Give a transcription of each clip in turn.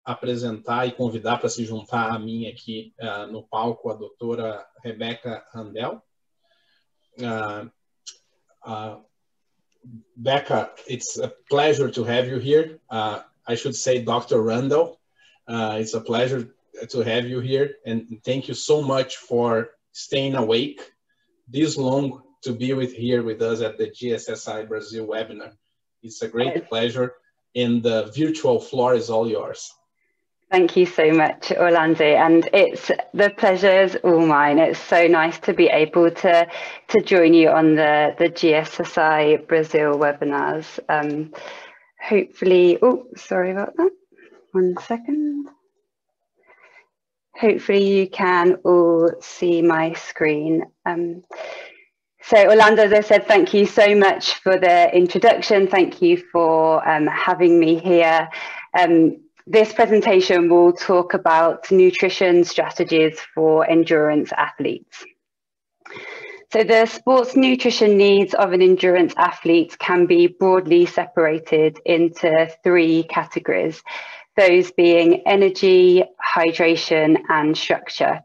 apresentar e convidar para se juntar a mim aqui no palco a doutora Randell. Becca, it's a pleasure to have you here. I should say Dr. Randell. It's a pleasure to have you here, and thank you so much for staying awake this long to be here with us at the GSSI Brazil webinar. It's a great pleasure, and the virtual floor is all yours. Thank you so much, Orlando, and the pleasure is all mine. It's so nice to be able to join you on the GSSI Brazil webinars. Hopefully, oh, sorry about that. 1 second. Hopefully you can all see my screen. So Orlando, as I said, thank you so much for the introduction. Thank you for having me here. This presentation will talk about nutrition strategies for endurance athletes. So the sports nutrition needs of an endurance athlete can be broadly separated into 3 categories, those being energy, hydration, and structure.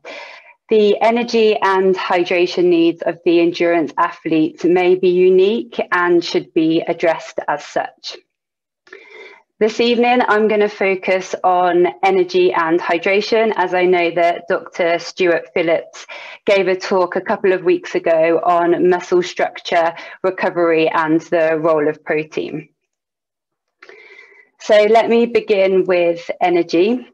The energy and hydration needs of the endurance athlete may be unique and should be addressed as such. This evening, I'm going to focus on energy and hydration, as I know that Dr. Stuart Phillips gave a talk a couple of weeks ago on muscle structure, recovery, and the role of protein. So let me begin with energy.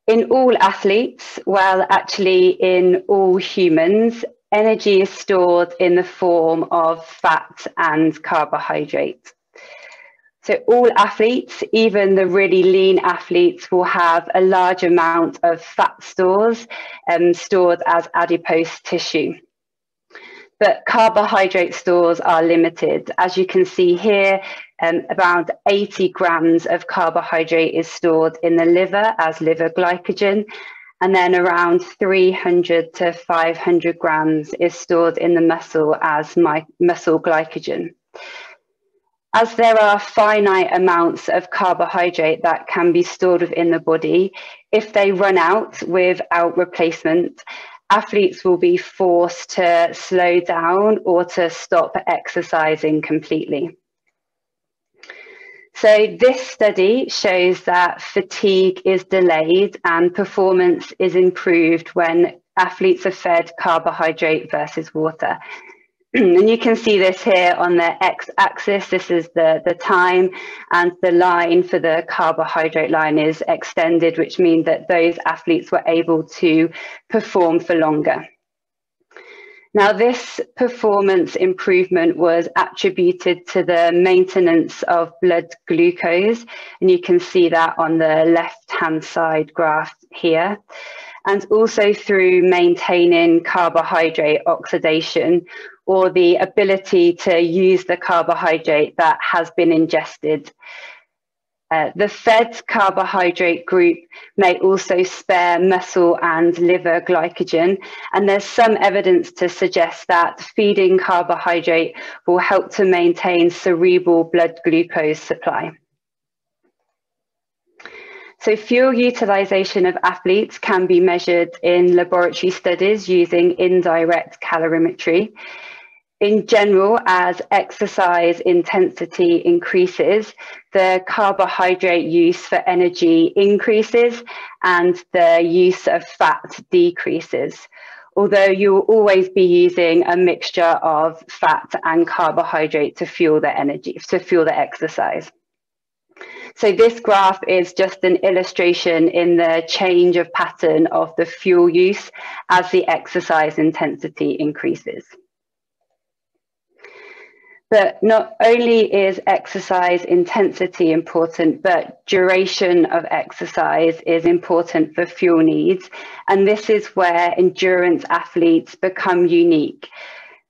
In all athletes, well, actually in all humans, energy is stored in the form of fat and carbohydrate. So all athletes, even the really lean athletes, will have a large amount of fat stores stored as adipose tissue. But carbohydrate stores are limited. As you can see here, around 80 grams of carbohydrate is stored in the liver as liver glycogen, and then around 300 to 500 grams is stored in the muscle as muscle glycogen. As there are finite amounts of carbohydrate that can be stored within the body, if they run out without replacement, athletes will be forced to slow down or to stop exercising completely. So this study shows that fatigue is delayed and performance is improved when athletes are fed carbohydrate versus water. And you can see this here on the x-axis. This is the time, and the line for the carbohydrate line is extended, which means that those athletes were able to perform for longer. Now, this performance improvement was attributed to the maintenance of blood glucose, and you can see that on the left-hand side graph here, and also through maintaining carbohydrate oxidation, or the ability to use the carbohydrate that has been ingested. The fed carbohydrate group may also spare muscle and liver glycogen, and there's some evidence to suggest that feeding carbohydrate will help to maintain cerebral blood glucose supply. So fuel utilization of athletes can be measured in laboratory studies using indirect calorimetry. In general, as exercise intensity increases, the carbohydrate use for energy increases and the use of fat decreases, although you will always be using a mixture of fat and carbohydrate to fuel the energy, to fuel the exercise. So this graph is just an illustration in the change of pattern of the fuel use as the exercise intensity increases. But not only is exercise intensity important, but duration of exercise is important for fuel needs. And this is where endurance athletes become unique,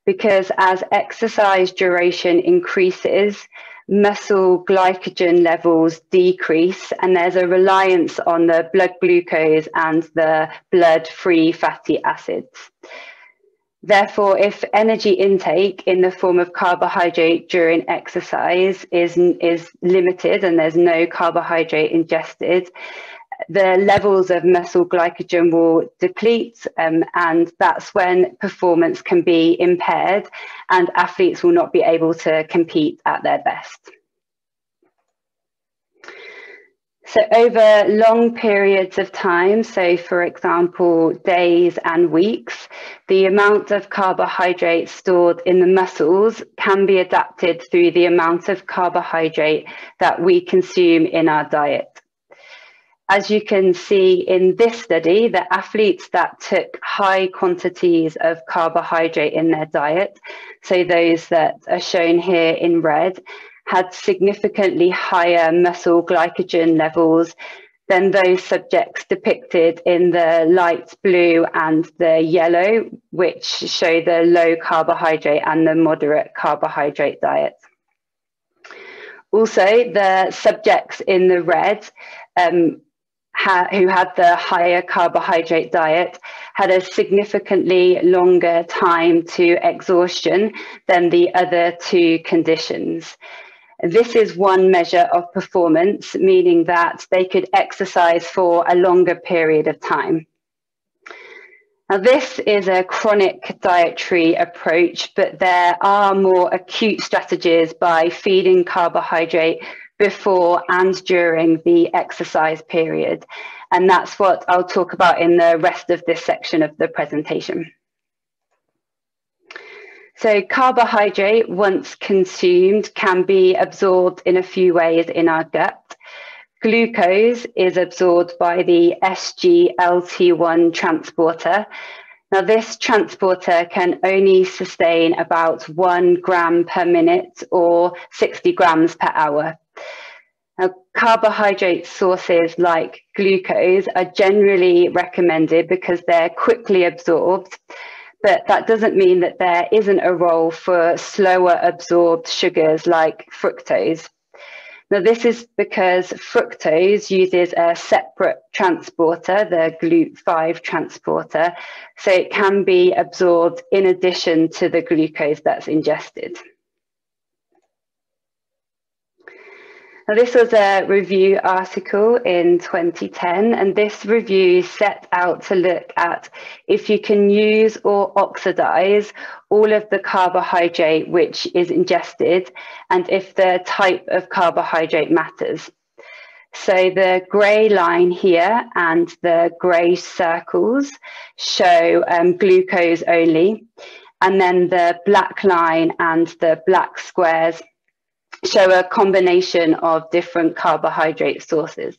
because as exercise duration increases, muscle glycogen levels decrease, and there's a reliance on the blood glucose and the blood-free fatty acids. Therefore, if energy intake in the form of carbohydrate during exercise is limited and there's no carbohydrate ingested, the levels of muscle glycogen will deplete, and that's when performance can be impaired and athletes will not be able to compete at their best. So over long periods of time, so for example, days and weeks, the amount of carbohydrate stored in the muscles can be adapted through the amount of carbohydrate that we consume in our diet. As you can see in this study, the athletes that took high quantities of carbohydrate in their diet, so those that are shown here in red, had significantly higher muscle glycogen levels than those subjects depicted in the light blue and the yellow, which show the low carbohydrate and the moderate carbohydrate diet. Also, the subjects in the red who had the higher carbohydrate diet had a significantly longer time to exhaustion than the other two conditions. This is one measure of performance, meaning that they could exercise for a longer period of time. Now, this is a chronic dietary approach, but there are more acute strategies by feeding carbohydrate before and during the exercise period. And that's what I'll talk about in the rest of this section of the presentation. So carbohydrate, once consumed, can be absorbed in a few ways in our gut. Glucose is absorbed by the SGLT1 transporter. Now, this transporter can only sustain about 1 gram per minute or 60 grams per hour. Now, carbohydrate sources like glucose are generally recommended because they're quickly absorbed, but that doesn't mean that there isn't a role for slower absorbed sugars like fructose. Now, this is because fructose uses a separate transporter, the GLUT5 transporter, so it can be absorbed in addition to the glucose that's ingested. Now, this was a review article in 2010, and this review set out to look at if you can use or oxidize all of the carbohydrate which is ingested, and if the type of carbohydrate matters. So the grey line here and the grey circles show glucose only, and then the black line and the black squares show a combination of different carbohydrate sources.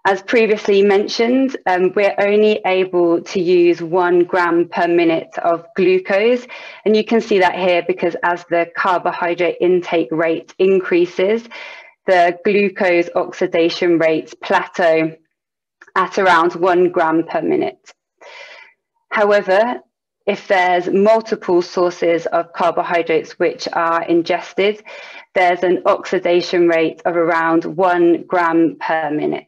As previously mentioned, we're only able to use 1 gram per minute of glucose. And you can see that here because as the carbohydrate intake rate increases, the glucose oxidation rates plateau at around 1 gram per minute. However, if there's multiple sources of carbohydrates which are ingested, there's an oxidation rate of around 1 gram per minute,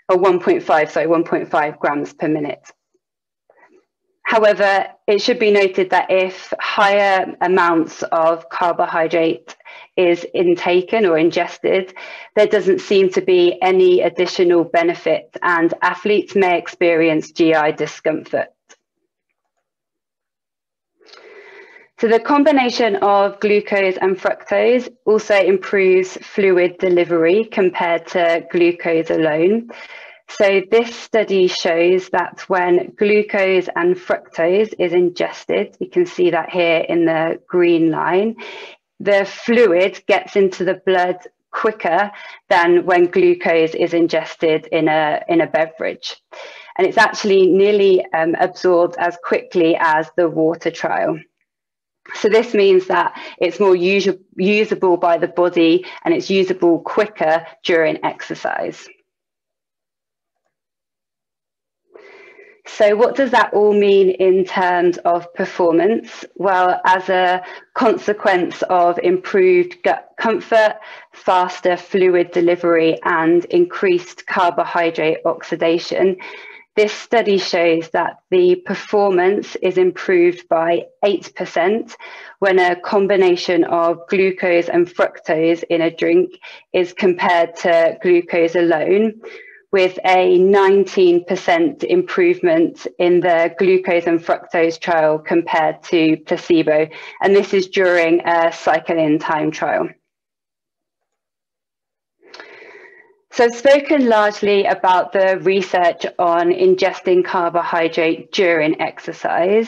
or 1.5 grams per minute. However, it should be noted that if higher amounts of carbohydrate is intaken or ingested, there doesn't seem to be any additional benefit, and athletes may experience GI discomfort. So the combination of glucose and fructose also improves fluid delivery compared to glucose alone. So this study shows that when glucose and fructose is ingested, you can see that here in the green line, the fluid gets into the blood quicker than when glucose is ingested in a beverage. And it's actually nearly absorbed as quickly as the water trial. So this means that it's more usable by the body and it's usable quicker during exercise. So what does that all mean in terms of performance? Well, as a consequence of improved gut comfort, faster fluid delivery and increased carbohydrate oxidation, This study shows that the performance is improved by 8% when a combination of glucose and fructose in a drink is compared to glucose alone, with a 19% improvement in the glucose and fructose trial compared to placebo. And this is during a cycle-in time trial. So I've spoken largely about the research on ingesting carbohydrate during exercise,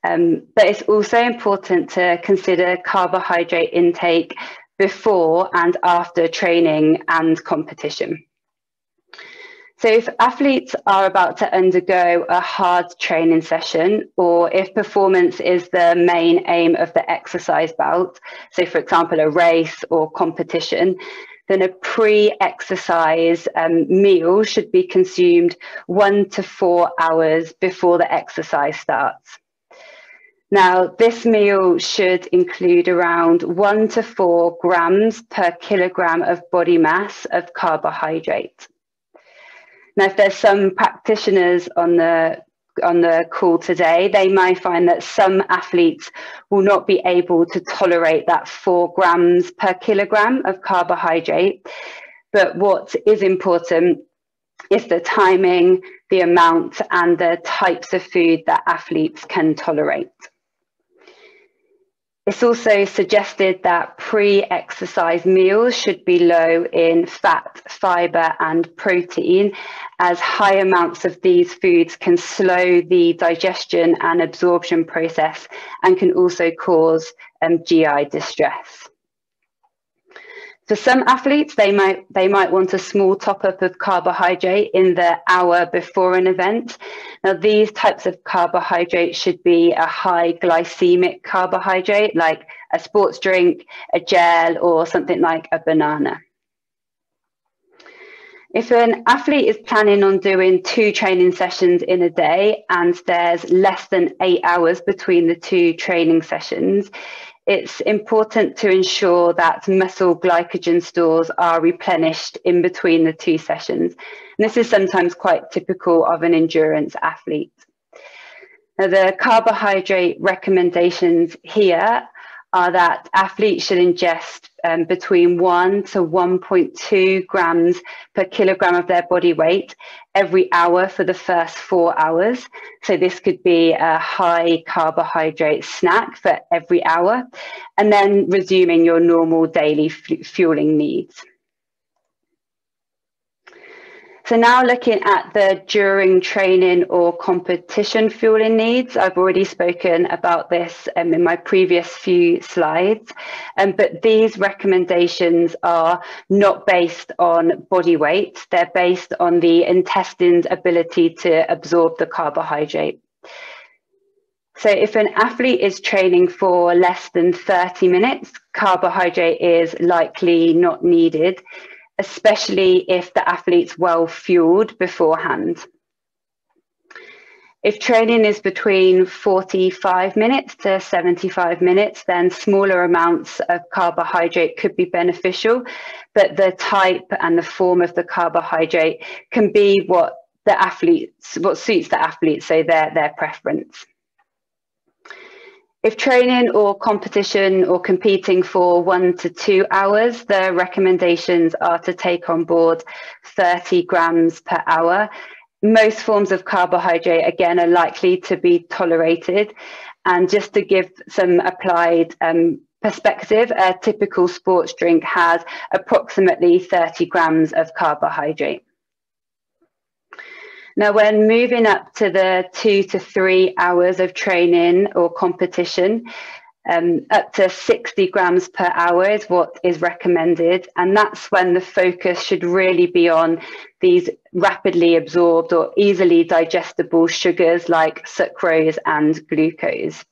but it's also important to consider carbohydrate intake before and after training and competition. So if athletes are about to undergo a hard training session, or if performance is the main aim of the exercise bout, so for example, a race or competition, then a pre-exercise meal should be consumed 1 to 4 hours before the exercise starts. Now, this meal should include around 1 to 4 grams per kilogram of body mass of carbohydrate. Now, if there's some practitioners on the call today, they might find that some athletes will not be able to tolerate that 4 grams per kilogram of carbohydrate. But what is important is the timing, the amount, and the types of food that athletes can tolerate. It's also suggested that pre-exercise meals should be low in fat, fiber, and protein, as high amounts of these foods can slow the digestion and absorption process and can also cause GI distress. For some athletes, they might want a small top-up of carbohydrate in the hour before an event. Now, these types of carbohydrate should be a high glycemic carbohydrate, like a sports drink, a gel, or something like a banana. If an athlete is planning on doing 2 training sessions in a day and there's less than 8 hours between the 2 training sessions, it's important to ensure that muscle glycogen stores are replenished in between the 2 sessions. And this is sometimes quite typical of an endurance athlete. Now, the carbohydrate recommendations here are that athletes should ingest between 1 to 1.2 grams per kilogram of their body weight every hour for the first 4 hours. So this could be a high carbohydrate snack for every hour, and then resuming your normal daily fueling needs. So now looking at the during training or competition fueling needs, I've already spoken about this in my previous few slides, but these recommendations are not based on body weight. They're based on the intestine's ability to absorb the carbohydrate. So if an athlete is training for less than 30 minutes, carbohydrate is likely not needed, especially if the athlete's well fueled beforehand. If training is between 45 minutes to 75 minutes, then smaller amounts of carbohydrate could be beneficial, but the type and the form of the carbohydrate can be what suits the athlete, so their preference. If training or competition or competing for 1 to 2 hours, the recommendations are to take on board 30 grams per hour. Most forms of carbohydrate, again, are likely to be tolerated. And just to give some applied perspective, a typical sports drink has approximately 30 grams of carbohydrate. Now, when moving up to the 2 to 3 hours of training or competition, up to 60 grams per hour is what is recommended. And that's when the focus should really be on these rapidly absorbed or easily digestible sugars like sucrose and glucose.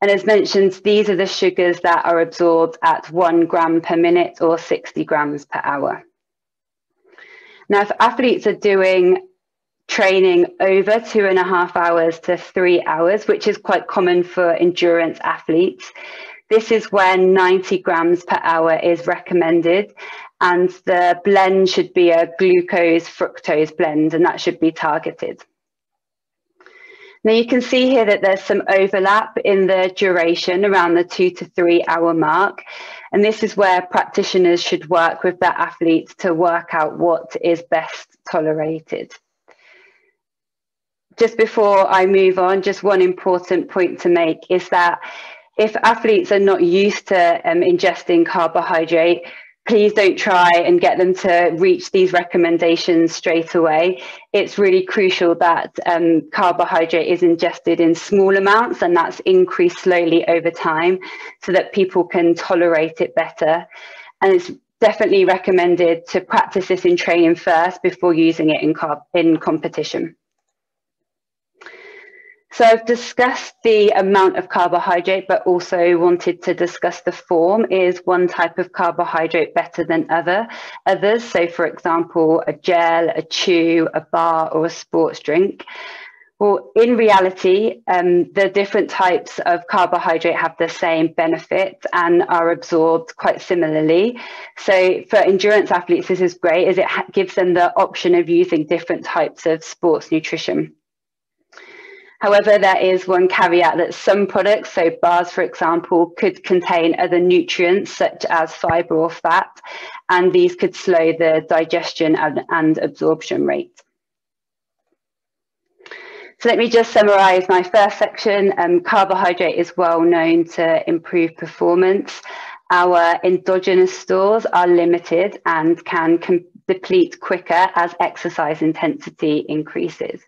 And as mentioned, these are the sugars that are absorbed at 1 gram per minute or 60 grams per hour. Now, if athletes are doing training over 2.5 hours to 3 hours, which is quite common for endurance athletes, this is when 90 grams per hour is recommended. and the blend should be a glucose-fructose blend, and that should be targeted. Now you can see here that there's some overlap in the duration around the 2 to 3 hour mark. And this is where practitioners should work with their athletes to work out what is best tolerated. Just before I move on, just one important point to make is that if athletes are not used to ingesting carbohydrate, please don't try and get them to reach these recommendations straight away. It's really crucial that carbohydrate is ingested in small amounts, and that's increased slowly over time so that people can tolerate it better. And it's definitely recommended to practice this in training first before using it in competition. So I've discussed the amount of carbohydrate, but also wanted to discuss the form. Is one type of carbohydrate better than others? So for example, a gel, a chew, a bar, or a sports drink. Well, in reality, the different types of carbohydrate have the same benefits and are absorbed quite similarly. So for endurance athletes, this is great as it gives them the option of using different types of sports nutrition. However, there is one caveat that some products, so bars, for example, could contain other nutrients such as fiber or fat, and these could slow the digestion and absorption rate. So let me just summarize my first section. Carbohydrate is well known to improve performance. Our endogenous stores are limited and can deplete quicker as exercise intensity increases.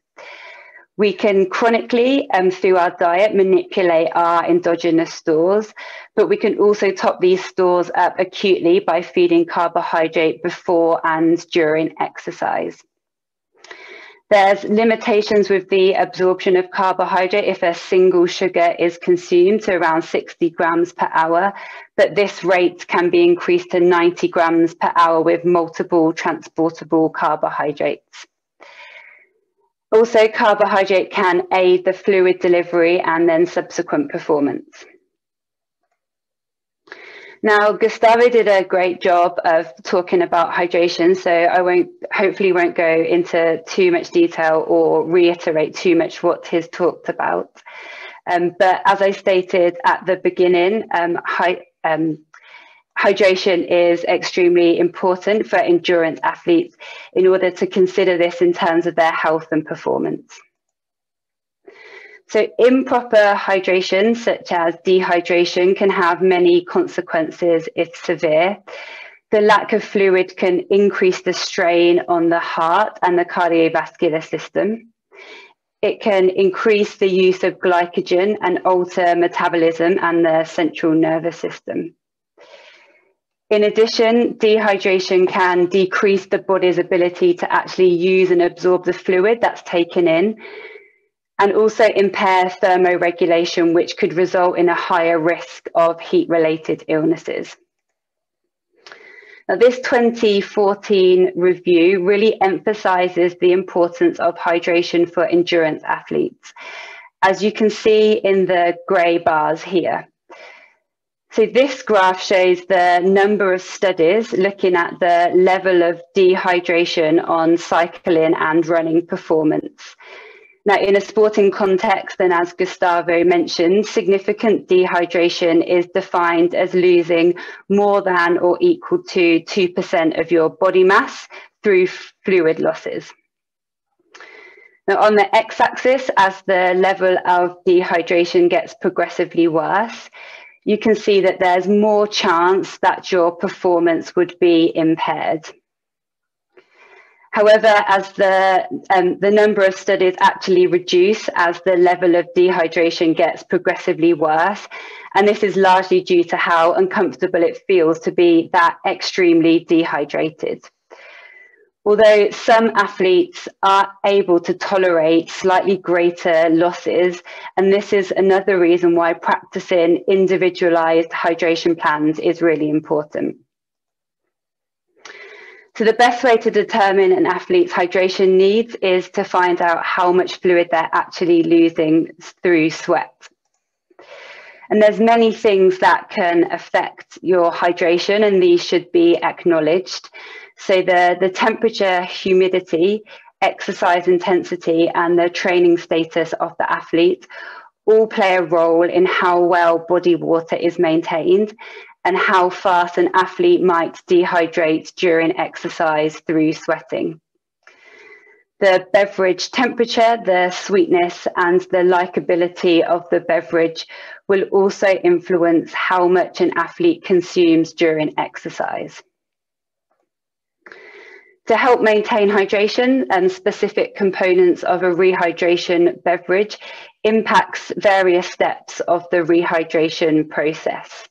We can chronically, through our diet, manipulate our endogenous stores, but we can also top these stores up acutely by feeding carbohydrate before and during exercise. There's limitations with the absorption of carbohydrate if a single sugar is consumed to around 60 grams per hour, but this rate can be increased to 90 grams per hour with multiple transportable carbohydrates. Also, carbohydrate can aid the fluid delivery and then subsequent performance. Now, Gustavo did a great job of talking about hydration, so I hopefully won't go into too much detail or reiterate too much what he's talked about. But as I stated at the beginning, hydration is extremely important for endurance athletes in order to consider this in terms of their health and performance. So improper hydration, such as dehydration, can have many consequences if severe. The lack of fluid can increase the strain on the heart and the cardiovascular system. It can increase the use of glycogen and alter metabolism and the central nervous system. In addition, dehydration can decrease the body's ability to actually use and absorb the fluid that's taken in, and also impair thermoregulation, which could result in a higher risk of heat-related illnesses. Now, this 2014 review really emphasizes the importance of hydration for endurance athletes, as you can see in the gray bars here. So this graph shows the number of studies looking at the level of dehydration on cycling and running performance. Now, in a sporting context, and as Gustavo mentioned, significant dehydration is defined as losing more than or equal to 2% of your body mass through fluid losses. Now, on the x-axis, as the level of dehydration gets progressively worse, you can see that there's more chance that your performance would be impaired. However, as the number of studies actually reduce as the level of dehydration gets progressively worse, and this is largely due to how uncomfortable it feels to be that extremely dehydrated. Although some athletes are able to tolerate slightly greater losses, and this is another reason why practicing individualized hydration plans is really important. So the best way to determine an athlete's hydration needs is to find out how much fluid they're actually losing through sweat. And there's many things that can affect your hydration, and these should be acknowledged. So the temperature, humidity, exercise intensity, and the training status of the athlete all play a role in how well body water is maintained and how fast an athlete might dehydrate during exercise through sweating. The beverage temperature, the sweetness, and the likability of the beverage will also influence how much an athlete consumes during exercise. To help maintain hydration, specific components of a rehydration beverage impacts various steps of the rehydration process.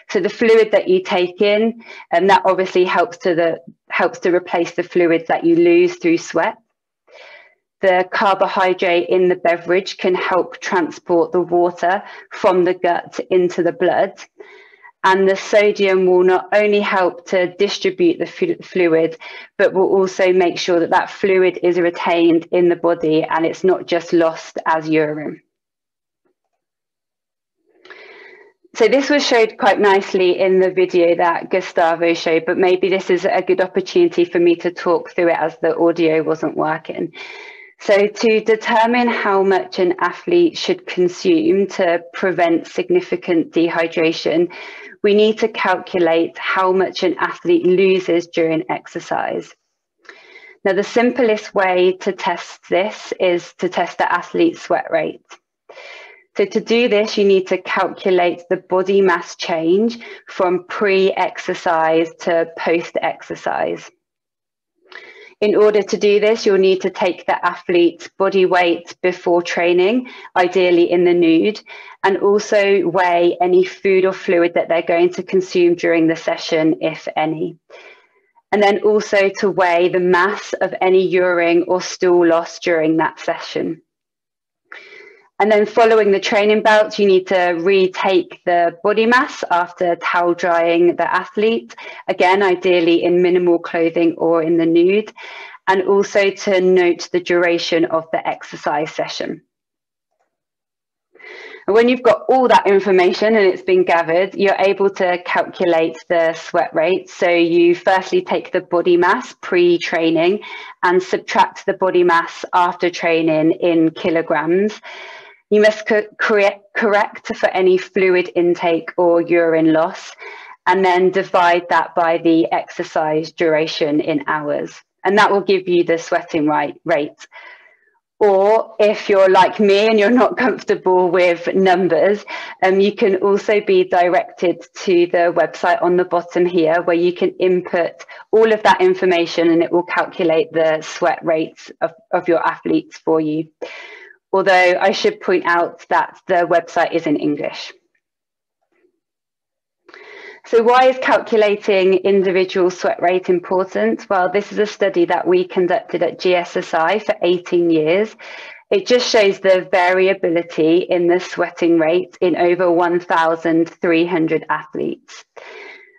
So the fluid that you take in, and that obviously helps to replace the fluids that you lose through sweat. The carbohydrate in the beverage can help transport the water from the gut into the blood. And the sodium will not only help to distribute the fluid, but will also make sure that that fluid is retained in the body and it's not just lost as urine. So this was showed quite nicely in the video that Gustavo showed, but maybe this is a good opportunity for me to talk through it as the audio wasn't working. So to determine how much an athlete should consume to prevent significant dehydration, we need to calculate how much an athlete loses during exercise. Now, the simplest way to test this is to test the athlete's sweat rate. So to do this, you need to calculate the body mass change from pre-exercise to post-exercise. In order to do this, you'll need to take the athlete's body weight before training, ideally in the nude, and also weigh any food or fluid that they're going to consume during the session, if any. And then also to weigh the mass of any urine or stool loss during that session. And then following the training bouts, you need to retake the body mass after towel drying the athlete, again, ideally in minimal clothing or in the nude, and also to note the duration of the exercise session. And when you've got all that information and it's been gathered, you're able to calculate the sweat rate. So you firstly take the body mass pre-training and subtract the body mass after training in kilograms. You must correct for any fluid intake or urine loss, and then divide that by the exercise duration in hours. And that will give you the sweating rate. Or if you're like me and you're not comfortable with numbers, you can also be directed to the website on the bottom here, where you can input all of that information and it will calculate the sweat rates of your athletes for you. Although I should point out that the website is in English. So why is calculating individual sweat rate important? Well, this is a study that we conducted at GSSI for 18 years. It just shows the variability in the sweating rate in over 1,300 athletes.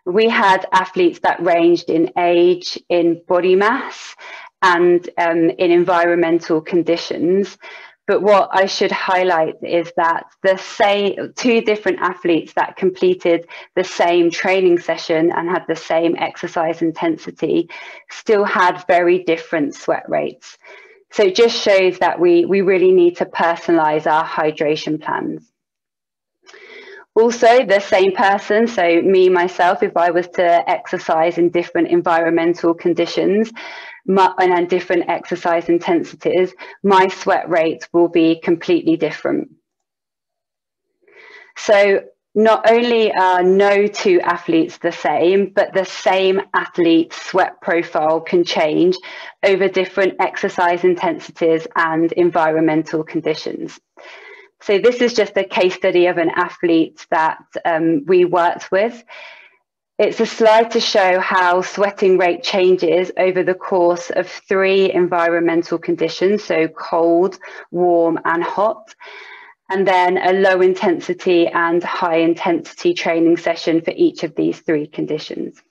We had athletes that ranged in age, in body mass, and in environmental conditions. But what I should highlight is that the two different athletes that completed the same training session and had the same exercise intensity still had very different sweat rates. So it just shows that we really need to personalize our hydration plans. Also, the same person, so me, myself, if I was to exercise in different environmental conditions and different exercise intensities, my sweat rate will be completely different. So not only are no two athletes the same, but the same athlete's sweat profile can change over different exercise intensities and environmental conditions. So this is just a case study of an athlete that we worked with. It's a slide to show how sweating rate changes over the course of 3 environmental conditions, so cold, warm, and hot, and then a low intensity and high intensity training session for each of these 3 conditions.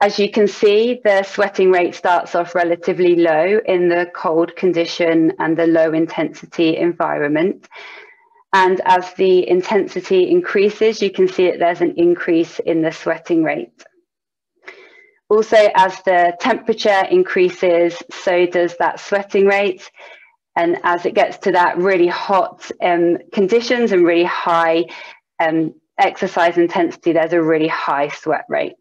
As you can see, the sweating rate starts off relatively low in the cold condition and the low intensity environment. And as the intensity increases, you can see that there's an increase in the sweating rate. Also, as the temperature increases, so does that sweating rate. And as it gets to that really hot conditions and really high exercise intensity, there's a really high sweat rate.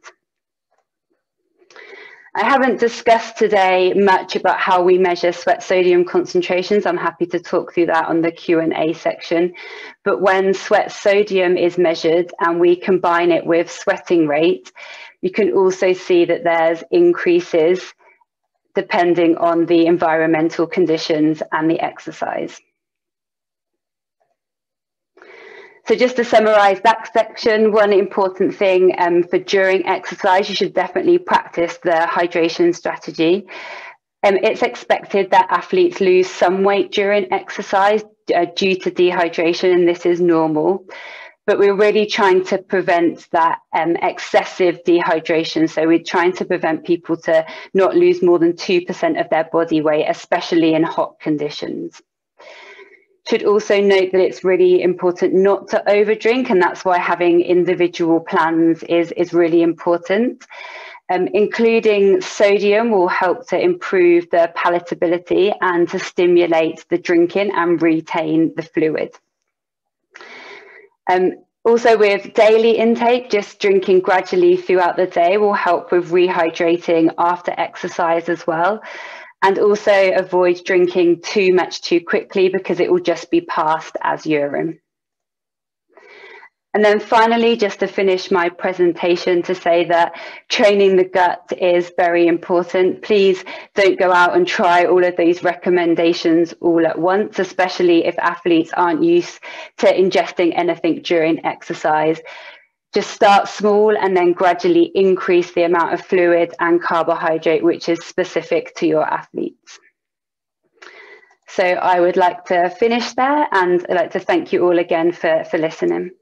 I haven't discussed today much about how we measure sweat sodium concentrations. I'm happy to talk through that on the Q&A section. But when sweat sodium is measured and we combine it with sweating rate, you can also see that there's increases depending on the environmental conditions and the exercise. So just to summarize that section, one important thing for during exercise, you should definitely practice the hydration strategy. It's expected that athletes lose some weight during exercise due to dehydration, and this is normal. But we're really trying to prevent that excessive dehydration. So we're trying to prevent people to not lose more than 2% of their body weight, especially in hot conditions. Should also note that it's really important not to overdrink, and that's why having individual plans is really important. Including sodium will help to improve the palatability and to stimulate the drinking and retain the fluid. Also with daily intake, just drinking gradually throughout the day will help with rehydrating after exercise as well. And also avoid drinking too much too quickly because it will just be passed as urine. And then finally, just to finish my presentation, to say that training the gut is very important. Please don't go out and try all of these recommendations all at once, especially if athletes aren't used to ingesting anything during exercise. Just start small and then gradually increase the amount of fluid and carbohydrate which is specific to your athletes. So I would like to finish there, and I'd like to thank you all again for listening.